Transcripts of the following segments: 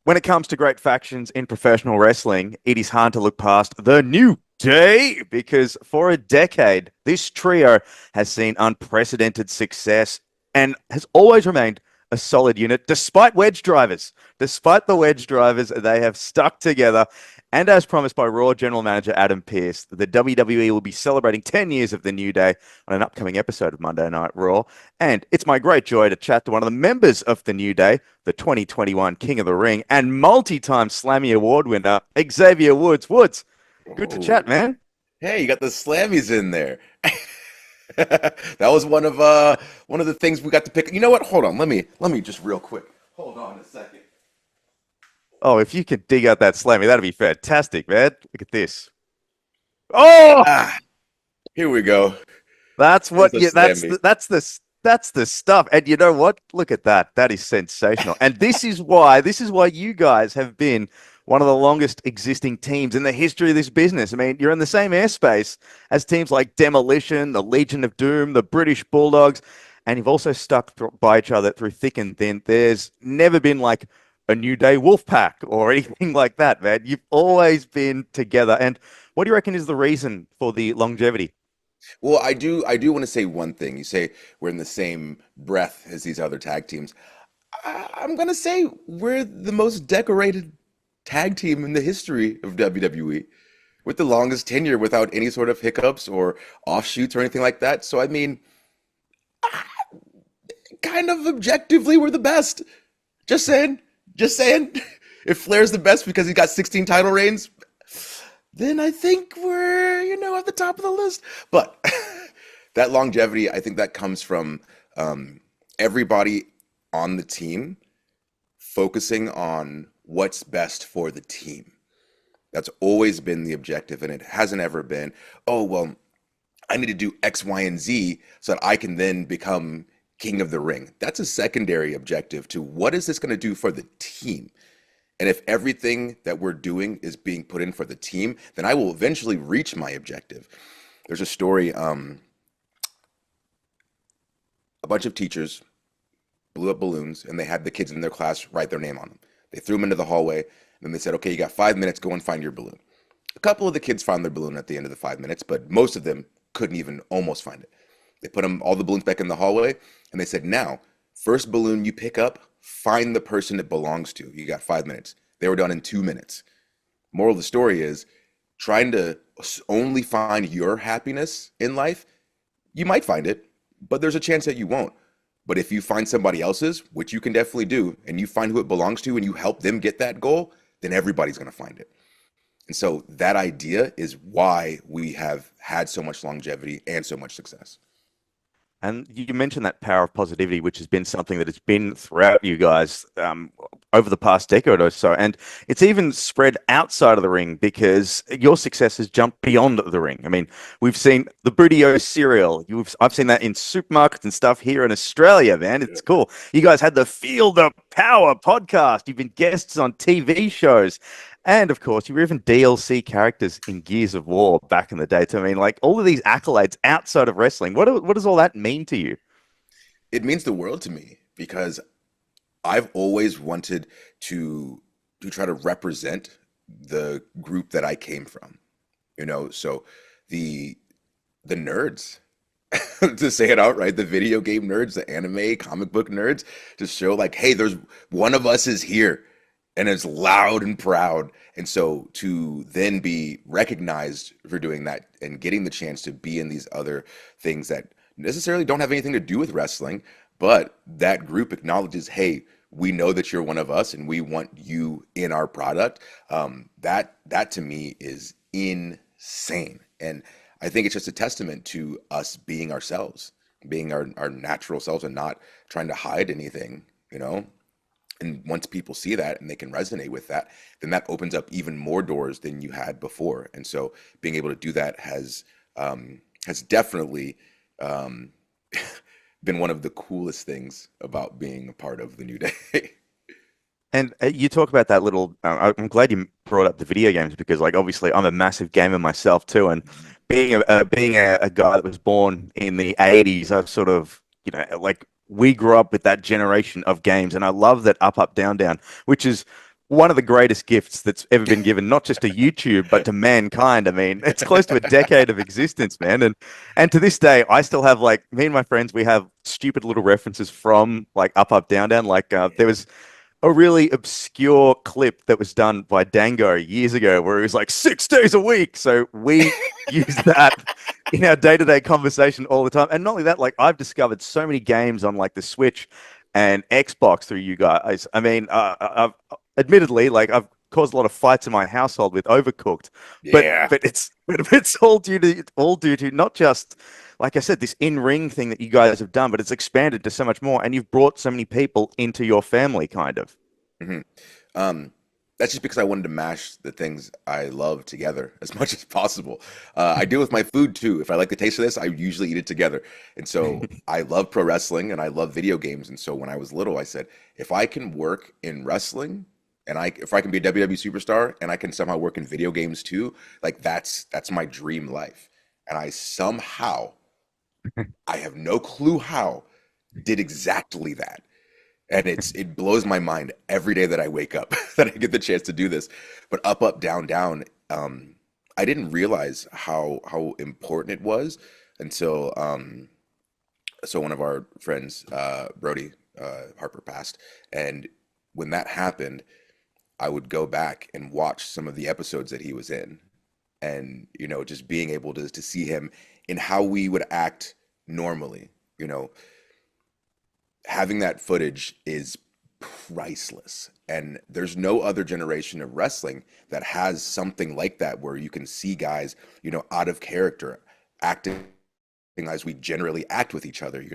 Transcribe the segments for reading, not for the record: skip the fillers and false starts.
When it comes to great factions in professional wrestling, it is hard to look past the New Day because for a decade, this trio has seen unprecedented success and has always remained a solid unit despite wedge drivers. Despite the wedge drivers, they have stuck together. And as promised by Raw General Manager Adam Pearce, the WWE will be celebrating 10 years of the New Day on an upcoming episode of Monday Night Raw. And it's my great joy to chat to one of the members of the New Day, the 2021 King of the Ring and multi-time Slammy Award winner, Xavier Woods. Woods, good to chat, Oh, man. hey, you got the Slammies in there. That was one of the things we got to pick. You know what? Hold on. Let me just real quick. Hold on a second. Oh, if you could dig out that Slammy, that'd be fantastic, man. Look at this. Oh, Ah, here we go. that's There's what the you. Slammy. That's the stuff. And you know what? Look at that. That is sensational. And this is why you guys have been one of the longest existing teams in the history of this business. I mean, you're in the same airspace as teams like Demolition, the Legion of Doom, the British Bulldogs, and you've also stuck by each other through thick and thin. There's never been like a New Day Wolfpack or anything like that, man. You've always been together. And what do you reckon is the reason for the longevity? Well, I do want to say one thing. You say we're in the same breath as these other tag teams. I'm gonna say we're the most decorated tag team in the history of WWE, with the longest tenure without any sort of hiccups or offshoots or anything like that. So I mean, kind of objectively, we're the best. Just saying. Just saying. If Flair's the best because he got 16 title reigns, then I think we're, at the top of the list. But that longevity, I think that comes from everybody on the team focusing on what's best for the team. That's always been the objective, and it hasn't ever been, oh, well, I need to do X, Y, and Z so that I can then become king of the ring. That's a secondary objective to what is this going to do for the team? And if everything that we're doing is being put in for the team, then I will eventually reach my objective. There's a story, a bunch of teachers blew up balloons and they had the kids in their class write their name on them. They threw them into the hallway and then they said, okay, you got 5 minutes, go and find your balloon. A couple of the kids found their balloon at the end of the 5 minutes, but most of them couldn't even almost find it. They put all the balloons back in the hallway and they said, now, first balloon you pick up, find the person it belongs to. You got 5 minutes. They were done in 2 minutes. Moral of the story is trying to only find your happiness in life, you might find it, but there's a chance that you won't. But if you find somebody else's, which you can definitely do, and you find who it belongs to and you help them get that goal, then everybody's going to find it. And so that idea is why we have had so much longevity and so much success. And you mentioned that power of positivity, which has been something that has been throughout you guys over the past decade or so. And it's even spread outside of the ring because your success has jumped beyond the ring. I mean, we've seen the Booty-O cereal. I've seen that in supermarkets and stuff here in Australia, man. Yeah. It's cool. You guys had the Feel the Power podcast. You've been guests on TV shows. And of course, you were even DLC characters in Gears of War back in the day. So, I mean, like all of these accolades outside of wrestling, what does all that mean to you? It means the world to me because I've always wanted to try to represent the group that I came from. So the the nerds, to say it outright, the video game nerds, the anime, comic book nerds, to show like, hey, there's one of us is here and it's loud and proud. And so to then be recognized for doing that and getting the chance to be in these other things that necessarily don't have anything to do with wrestling, but that group acknowledges, hey, we know that you're one of us and we want you in our product. That to me is insane. And I think it's just a testament to us being ourselves, being our natural selves and not trying to hide anything, you know? And once people see that and they can resonate with that, then that opens up even more doors than you had before. And so being able to do that has definitely um, been one of the coolest things about being a part of the New Day. And you talk about that little. I'm glad you brought up the video games because, like, obviously, I'm a massive gamer myself too. And being a guy that was born in the '80s, I've sort of, like, we grew up with that generation of games, and I love that up, up, down, down, which is one of the greatest gifts that's ever been given, not just to YouTube, but to mankind. I mean, it's close to a decade of existence, man. And to this day, I still have like me and my friends, we have stupid little references from like Up, Up, Down, Down. Like there was a really obscure clip that was done by Dango years ago where he was like 6 days a week. So we use that in our day-to-day conversation all the time. And not only that, like I've discovered so many games on like the Switch and Xbox through you guys. I mean, I've admittedly like I've caused a lot of fights in my household with Overcooked, Yeah. but it's all due to not just like I said, this in-ring thing that you guys have done, but it's expanded to so much more, and you've brought so many people into your family, kind of. hmm Um, that's just because I wanted to mash the things I love together as much as possible. I deal with my food too. If I like the taste of this, I usually eat it together. And so I love pro wrestling and I love video games. And so when I was little, I said, if I can work in wrestling and if I can be a WWE superstar and I can somehow work in video games too, like that's my dream life. And I somehow, I have no clue how, did exactly that. And it blows my mind every day that I wake up that I get the chance to do this. But up, up, down, down, I didn't realize how important it was until so one of our friends, Brody Harper, passed, and when that happened, I would go back and watch some of the episodes that he was in, and just being able to see him in how we would act normally. You know, having that footage is priceless. And there's no other generation of wrestling that has something like that where you can see guys, out of character, acting as we generally act with each other.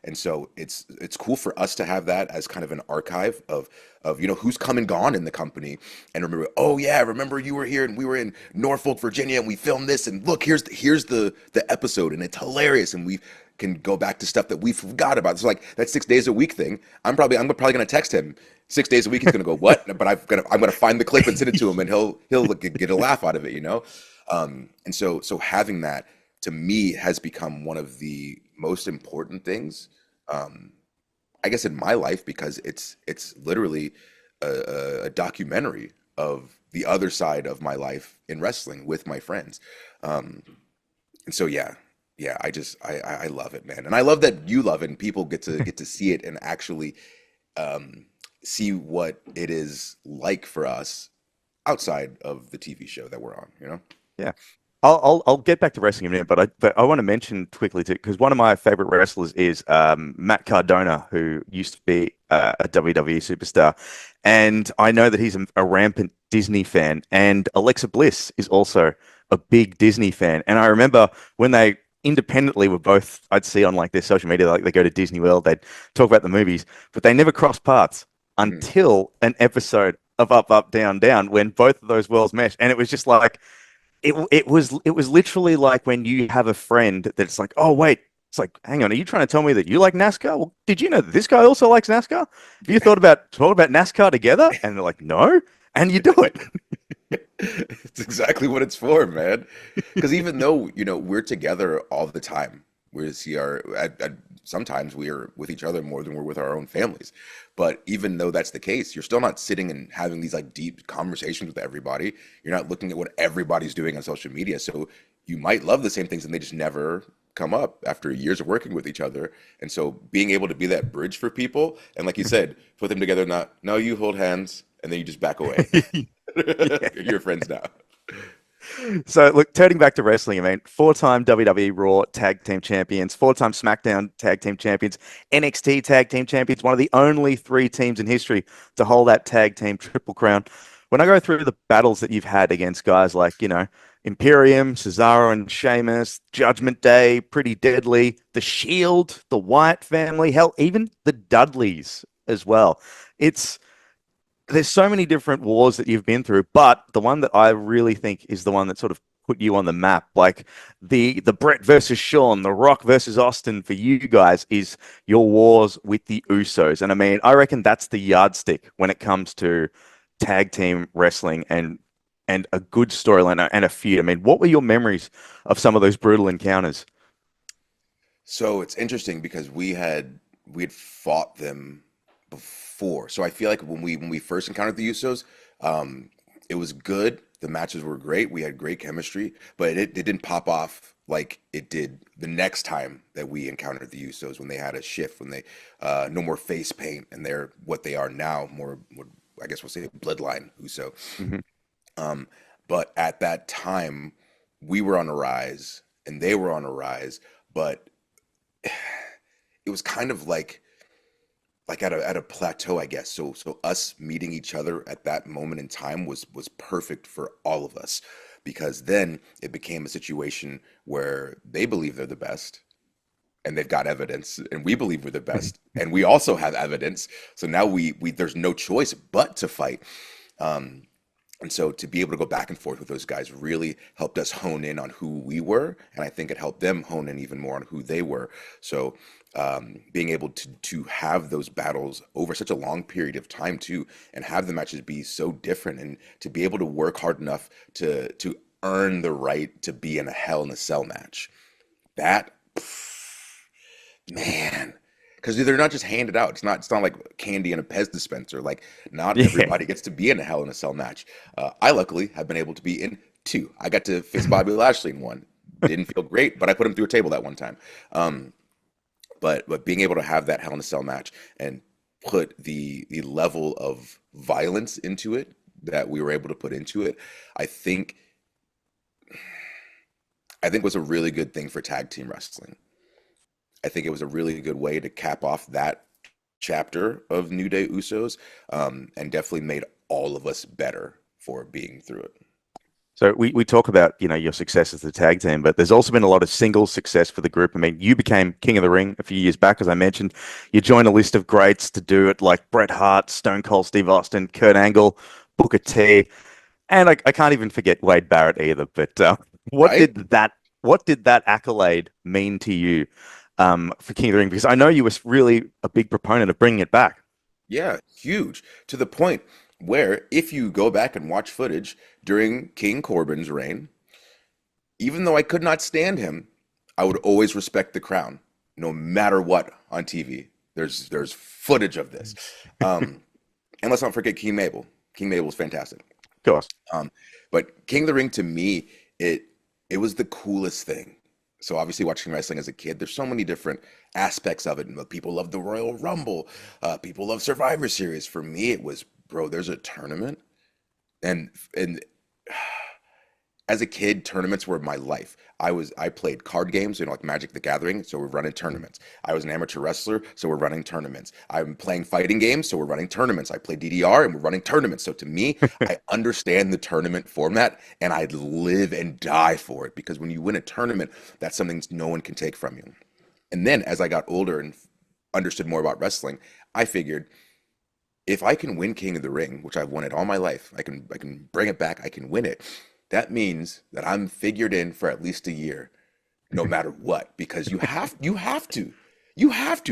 And so it's cool for us to have that as kind of an archive of who's come and gone in the company, and remember, oh yeah, remember you were here and we were in Norfolk, Virginia, and we filmed this, and look, here's the episode, and it's hilarious, and we can go back to stuff that we forgot about. It's like that 6 days a week thing. I'm probably gonna text him 6 days a week. He's gonna go, what? But I'm gonna find the clip and send it to him, and he'll get a laugh out of it. And so having that to me has become one of the most important things, I guess, in my life, because it's literally a documentary of the other side of my life in wrestling with my friends. And so yeah, I love it, man, and I love that you love it, and people get to see it and actually see what it is like for us outside of the TV show that we're on. Yeah. I'll get back to wrestling in a minute, but I want to mention quickly too, because one of my favorite wrestlers is Matt Cardona, who used to be a WWE superstar, and I know that he's a rampant Disney fan, and Alexa Bliss is also a big Disney fan, and I remember when they independently were both, I'd see on like their social media, like they go to Disney World, they'd talk about the movies, but they never crossed paths Mhm. until an episode of Up, Up, Down, Down, when both of those worlds meshed, and it was just like it was literally like when you have a friend that's like, oh wait, it's like, hang on, are you trying to tell me that you like NASCAR? Well, did you know that this guy also likes NASCAR? Have you thought about NASCAR together? And they're like, no, and you do it. It's exactly what it's for, man. Because even though, we're together all the time, we see sometimes we are with each other more than we're with our own families. But even though that's the case, you're still not sitting and having these like deep conversations with everybody. You're not looking at what everybody's doing on social media. So you might love the same things and they just never come up after years of working with each other. And so being able to be that bridge for people, and like you said, put them together, not, no, you hold hands, and then you just back away. Yeah. You're friends now. So, look, turning back to wrestling, I mean, four-time WWE Raw Tag Team Champions, four-time SmackDown Tag Team Champions, NXT Tag Team Champions, one of the only three teams in history to hold that Tag Team Triple Crown. When I go through the battles that you've had against guys like, Imperium, Cesaro and Sheamus, Judgment Day, Pretty Deadly, The Shield, the Wyatt family, hell, even the Dudleys as well. It's there's so many different wars that you've been through, but the one that I really think is the one that sort of put you on the map, like the Brett versus Shawn, the Rock versus Austin for you guys is your wars with the Usos. And I mean, I reckon that's the yardstick when it comes to tag team wrestling and a good storyline and a feud. I mean, what were your memories of some of those brutal encounters? So it's interesting because we had fought them 4. So I feel like when we first encountered the Usos, um, it was good. The matches were great. We had great chemistry, but it didn't pop off like it did the next time that we encountered the Usos when they had a shift, when they no more face paint and they're what they are now, more I guess we'll say bloodline Uso. Mhm. Um, but at that time, we were on a rise and they were on a rise, but it was kind of like at a plateau, I guess. So us meeting each other at that moment in time was perfect for all of us because then it became a situation where they believe they're the best and they've got evidence and we believe we're the best and we also have evidence. So now we there's no choice but to fight. Um, and so to be able to go back and forth with those guys really helped us hone in on who we were, and I think it helped them hone in even more on who they were. So being able to have those battles over such a long period of time too, and have the matches be so different, and to be able to work hard enough to earn the right to be in a Hell in a Cell match, that man, because they're not just handed out. It's not like candy in a Pez dispenser. Like not Yeah. everybody gets to be in a Hell in a Cell match. I luckily have been able to be in two. I got to face Bobby Lashley in one. Didn't feel great, but I put him through a table that one time. Um, but being able to have that Hell in a Cell match and put the level of violence into it that we were able to put into it, I think I think was a really good thing for tag team wrestling. I think it was a really good way to cap off that chapter of New Day Usos, and definitely made all of us better for being through it. So we talk about, your success as the tag team, but there's also been a lot of single success for the group. I mean, you became King of the Ring a few years back, as I mentioned. You joined a list of greats to do it, like Bret Hart, Stone Cold Steve Austin, Kurt Angle, Booker T, and I can't even forget Wade Barrett either. But what Right? did that what did that accolade mean to you for King of the Ring? Because I know you were really a big proponent of bringing it back. Yeah, huge. To the point where if you go back and watch footage during King Corbin's reign, even though I could not stand him, I would always respect the crown, no matter what on TV. There's footage of this. Um, and let's not forget King Mabel. King Mabel was fantastic. Of course. Um, but King of the Ring to me, it it was the coolest thing. So obviously watching wrestling as a kid, there's so many different aspects of it. And people love the Royal Rumble, people love Survivor Series. For me, it was, bro, there's a tournament, and as a kid, tournaments were my life. I played card games, like Magic the Gathering, so we're running tournaments. I was an amateur wrestler, so we're running tournaments. I'm playing fighting games, so we're running tournaments. I play DDR and we're running tournaments. So to me, I understand the tournament format and I live and die for it because when you win a tournament, that's something no one can take from you. And then as I got older and understood more about wrestling, I figured if I can win King of the Ring, which I've won it all my life, I can bring it back, I can win it. That means that I'm figured in for at least a year, no matter what, because you have to.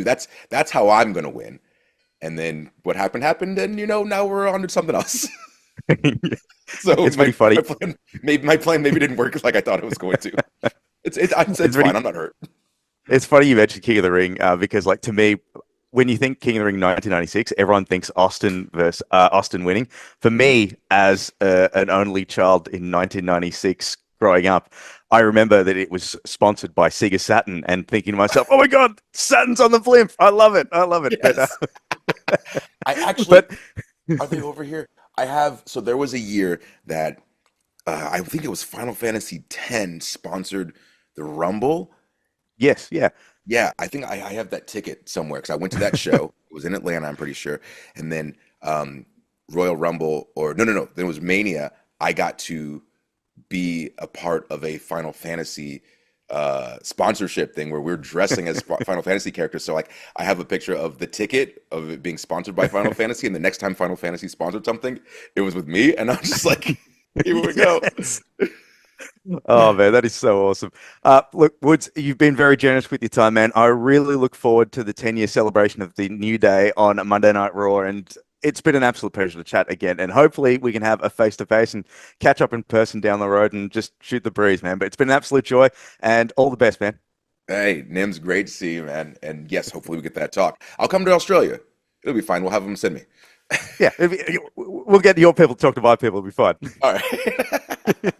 That's how I'm gonna win. And then what happened, and now we're on to something else. So It's pretty funny. my plan maybe didn't work like I thought it was going to. It's It's fine. pretty I'm not hurt. It's funny you mentioned King of the Ring because, like, to me, when you think King of the Ring 1996, everyone thinks Austin versus Austin winning. For Mhm. me, as an only child in 1996 growing up, I remember that it was sponsored by Sega Saturn and thinking to myself, "Oh my God, Saturn's on the blimp! I love it, I love it." But Yes. I actually but are they over here? I have so there was a year that I think it was Final Fantasy X sponsored the Rumble. yes, yeah. Yeah, I think I have that ticket somewhere because I went to that show. It was in Atlanta, I'm pretty sure. And then Royal Rumble, or no, no, no, there was Mania. I got to be a part of a Final Fantasy sponsorship thing where we're dressing as Final Fantasy characters. So like I have a picture of the ticket of it being sponsored by Final Fantasy, and the next time Final Fantasy sponsored something, it was with me, and I was just like, here we go. Yes. Oh man, that is so awesome. Look, Woods, you've been very generous with your time, man. I really look forward to the 10-year celebration of the New Day on Monday Night Raw, and it's been an absolute pleasure to chat again. And hopefully, we can have a face to face and catch up in person down the road and just shoot the breeze, man. But it's been an absolute joy, and all the best, man. Hey, Nim's great to see you, man. And yes, hopefully we get that talk. I'll come to Australia. It'll be fine. We'll have them send me. Yeah, we'll get your people to talk to my people. It'll be fine. All right.